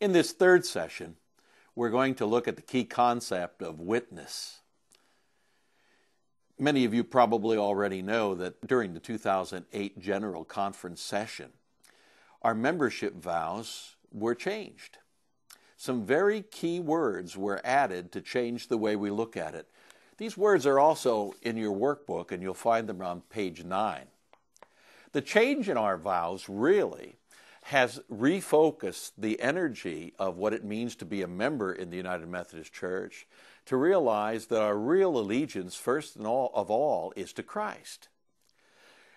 In this third session, we're going to look at the key concept of witness. Many of you probably already know that during the 2008 General Conference session, our membership vows were changed. Some very key words were added to change the way we look at it. These words are also in your workbook, and you'll find them on page 9. The change in our vows really has refocused the energy of what it means to be a member in the United Methodist Church to realize that our real allegiance, first and of all, is to Christ.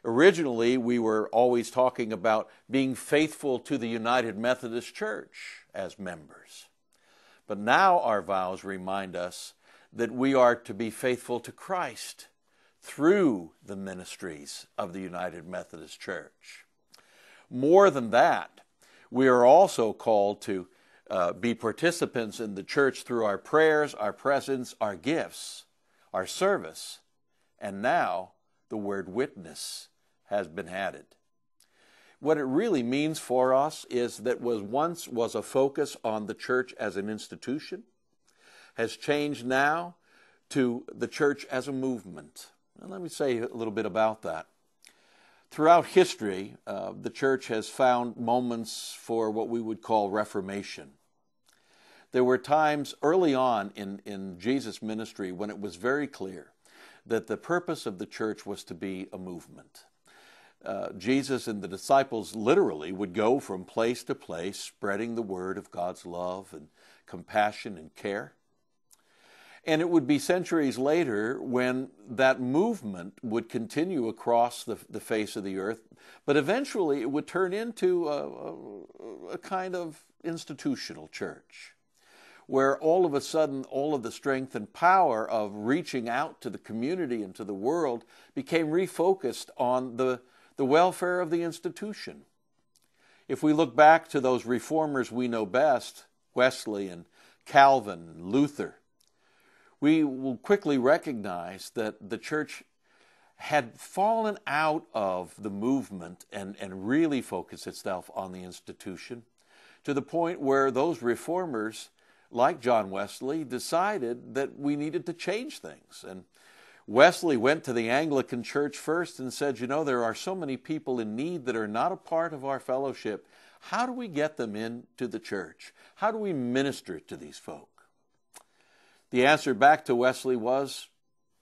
Originally, we were always talking about being faithful to the United Methodist Church as members. But now our vows remind us that we are to be faithful to Christ through the ministries of the United Methodist Church. More than that, we are also called to be participants in the church through our prayers, our presence, our gifts, our service, and now the word witness has been added. What it really means for us is that what once was a focus on the church as an institution has changed now to the church as a movement. And let me say a little bit about that. Throughout history, the church has found moments for what we would call reformation. There were times early on in Jesus' ministry when it was very clear that the purpose of the church was to be a movement. Jesus and the disciples literally would go from place to place, spreading the word of God's love and compassion and care. And it would be centuries later when that movement would continue across the face of the earth, but eventually it would turn into a kind of institutional church, where all of a sudden all of the strength and power of reaching out to the community and to the world became refocused on the welfare of the institution. If we look back to those reformers we know best, Wesley and Calvin, Luther, we will quickly recognize that the church had fallen out of the movement and really focused itself on the institution to the point where those reformers, like John Wesley, decided that we needed to change things. And Wesley went to the Anglican Church first and said, there are so many people in need that are not a part of our fellowship. How do we get them into the church? How do we minister to these folk? The answer back to Wesley was,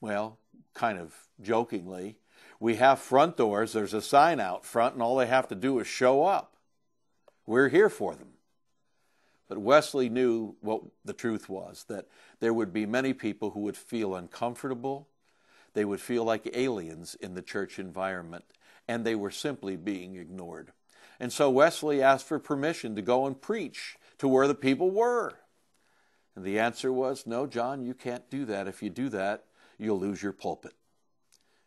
kind of jokingly, we have front doors, there's a sign out front, and all they have to do is show up. We're here for them. But Wesley knew what the truth was, that there would be many people who would feel uncomfortable, they would feel like aliens in the church environment, and they were simply being ignored. And so Wesley asked for permission to go and preach to where the people were. And the answer was, no, John, you can't do that. If you do that, you'll lose your pulpit.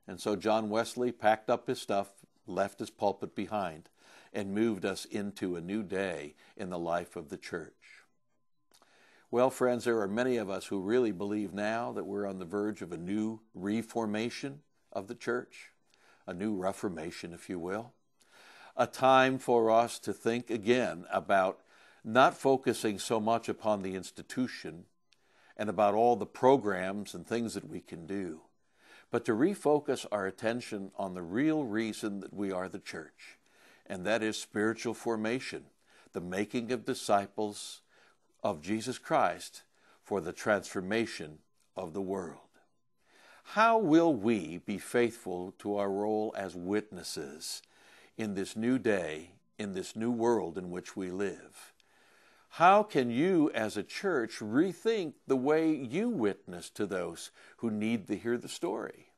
And so John Wesley packed up his stuff, left his pulpit behind, and moved us into a new day in the life of the church. Well, friends, there are many of us who really believe now that we're on the verge of a new reformation of the church, a new reformation, if you will, a time for us to think again about not focusing so much upon the institution and about all the programs and things that we can do, but to refocus our attention on the real reason that we are the church, and that is spiritual formation, the making of disciples of Jesus Christ for the transformation of the world. How will we be faithful to our role as witnesses in this new day, in this new world in which we live? How can you as a church rethink the way you witness to those who need to hear the story?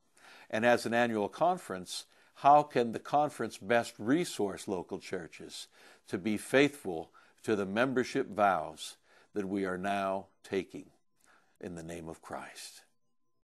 And as an annual conference, how can the conference best resource local churches to be faithful to the membership vows that we are now taking in the name of Christ?